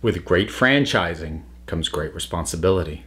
With great franchising comes great responsibility.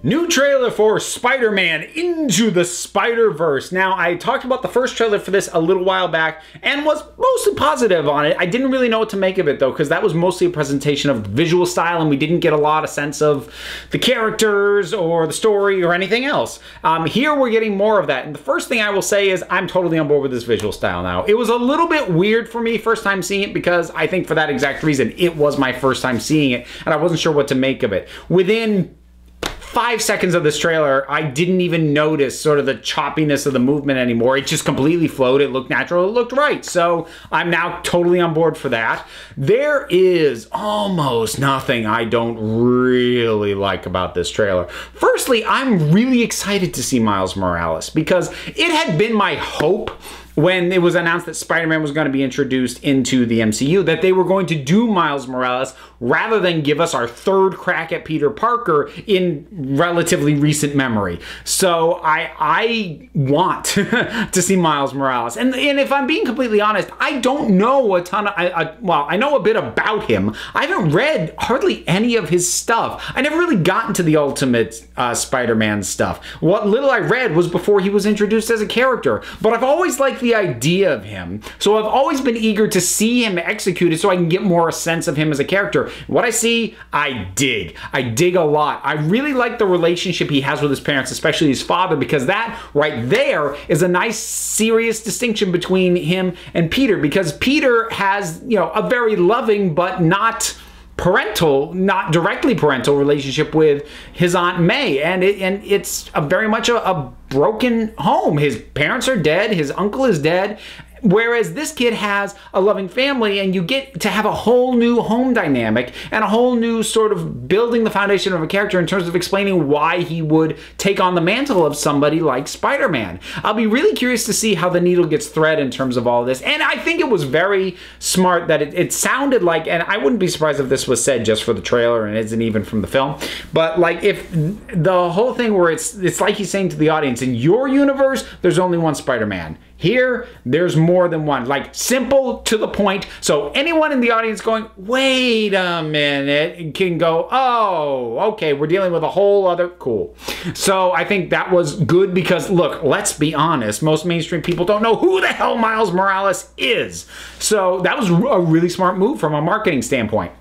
New trailer for Spider-Man Into the Spider-Verse. Now, I talked about the first trailer for this a little while back and was mostly positive on it. I didn't really know what to make of it, though, because that was mostly a presentation of the visual style, and we didn't get a lot of sense of the characters or the story or anything else. Here, we're getting more of that. And the first thing I will say is I'm totally on board with this visual style now. It was a little bit weird for me first time seeing it because I think for that exact reason, it was my first time seeing it, and I wasn't sure what to make of it. Within 5 seconds of this trailer, I didn't even notice sort of the choppiness of the movement anymore. It just completely flowed. It looked natural. It looked right. So I'm now totally on board for that. There is almost nothing I don't really like about this trailer. Firstly, I'm really excited to see Miles Morales because it had been my hope when it was announced that Spider-Man was going to be introduced into the MCU, that they were going to do Miles Morales rather than give us our third crack at Peter Parker in relatively recent memory. So I want to see Miles Morales. And if I'm being completely honest, I don't know a ton of, well, I know a bit about him. I haven't read hardly any of his stuff. I never really got into the Ultimate Spider-Man stuff. What little I read was before he was introduced as a character. But I've always liked the idea of him. So I've always been eager to see him executed so I can get more a sense of him as a character. What I see, I dig. I dig a lot. I really like the relationship he has with his parents, especially his father, because that right there is a nice, serious distinction between him and Peter, because Peter has, you know, a very loving but not parental, not directly parental relationship with his Aunt May, and it's very much a broken home. His parents are dead, his uncle is dead, whereas this kid has a loving family, and you get to have a whole new home dynamic and a whole new sort of building the foundation of a character in terms of explaining why he would take on the mantle of somebody like Spider-Man. I'll be really curious to see how the needle gets thread in terms of all of this, and I think it was very smart that it sounded like, and I wouldn't be surprised if this was said just for the trailer and isn't even from the film, but like if the whole thing where it's like he's saying to the audience, in your universe, there's only one Spider-Man. Here, there's more than one. Like, simple, to the point. So anyone in the audience going, wait a minute, can go, oh, okay, we're dealing with a whole other, cool. So I think that was good because, look, let's be honest, most mainstream people don't know who the hell Miles Morales is. So that was a really smart move from a marketing standpoint.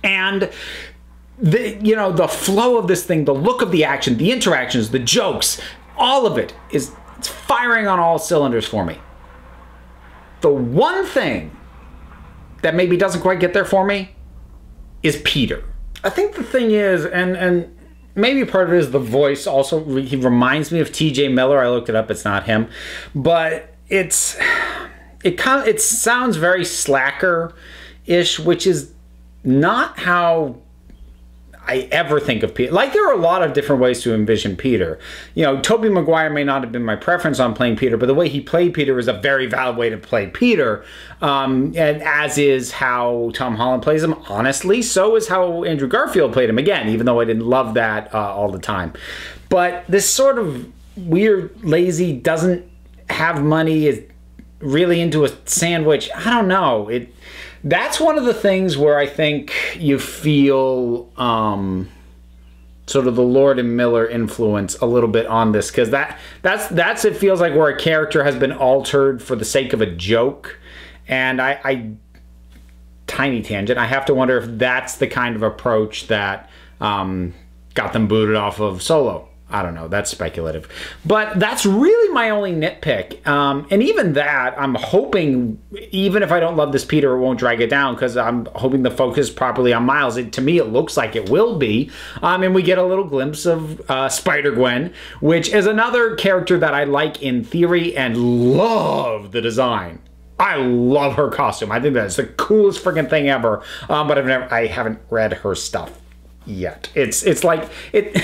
And the flow of this thing, the look of the action, the interactions, the jokes, all of it is, it's firing on all cylinders for me. The one thing that maybe doesn't quite get there for me is Peter. I think the thing is, and maybe part of it is the voice also, he reminds me of TJ Miller. I looked it up, it's not him. But it sounds very Slacker-ish, which is not how I ever think of Peter. Like, there are a lot of different ways to envision Peter. You know, Tobey Maguire may not have been my preference on playing Peter, but the way he played Peter is a very valid way to play Peter. And as is how Tom Holland plays him, honestly. So is how Andrew Garfield played him. Again, even though I didn't love that all the time. But this sort of weird, lazy, doesn't have money, is really into a sandwich. I don't know. That's one of the things where I think you feel sort of the Lord and Miller influence a little bit on this, because that's it feels like where a character has been altered for the sake of a joke. And I tiny tangent, I have to wonder if that's the kind of approach that got them booted off of Solo. I don't know, that's speculative. But that's really my only nitpick. And even that, I'm hoping, even if I don't love this Peter, it won't drag it down, because I'm hoping the focus properly on Miles. To me, it looks like it will be. And we get a little glimpse of Spider-Gwen, which is another character that I like in theory and love the design. I love her costume. I think that's the coolest freaking thing ever. But I haven't read her stuff yet. It's like it.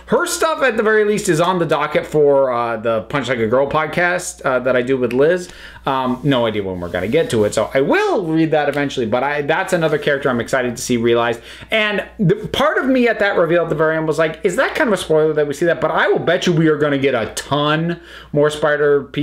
Her stuff at the very least is on the docket for the Punch Like a Girl podcast that I do with Liz. No idea when we're gonna get to it, so I will read that eventually. But that's another character I'm excited to see realized. And part of me at that reveal at the very end was like, is that kind of a spoiler that we see that? But I will bet you we are going to get a ton more Spider-Man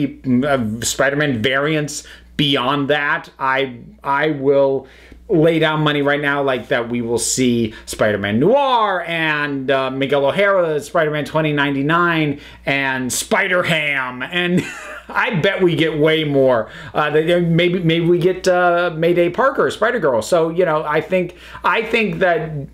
variants beyond that. I will lay down money right now like that we will see Spider-Man Noir and Miguel O'Hara's Spider-Man 2099 and Spider-Ham, and I bet we get way more. Maybe we get Mayday Parker, Spider-Girl. So, you know, I think that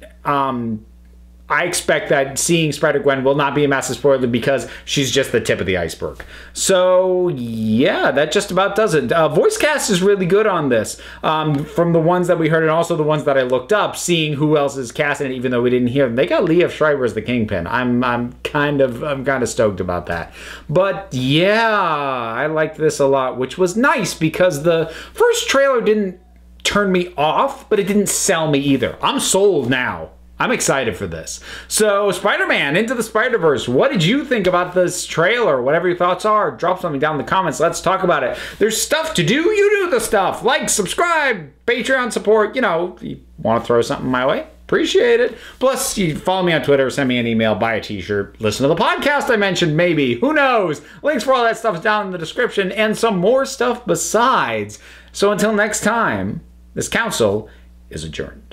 I expect that seeing Spider-Gwen will not be a massive spoiler because she's just the tip of the iceberg. So, yeah, that just about does it. Voice cast is really good on this. From the ones that we heard and also the ones that I looked up, seeing who else is cast in it, even though we didn't hear them. They got Liev Schreiber as the Kingpin. I'm kind of stoked about that. But, yeah, I liked this a lot, which was nice because the first trailer didn't turn me off, but it didn't sell me either. I'm sold now. I'm excited for this. So, Spider-Man, Into the Spider-Verse. What did you think about this trailer? Whatever your thoughts are, drop something down in the comments. Let's talk about it. There's stuff to do. You do the stuff. Like, subscribe, Patreon support. You know, if you want to throw something my way, appreciate it. Plus, you follow me on Twitter, send me an email, buy a t-shirt, listen to the podcast I mentioned, maybe. Who knows? Links for all that stuff is down in the description and some more stuff besides. So, until next time, this council is adjourned.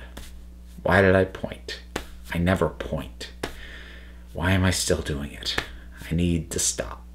Why did I point? I never point. Why am I still doing it? I need to stop.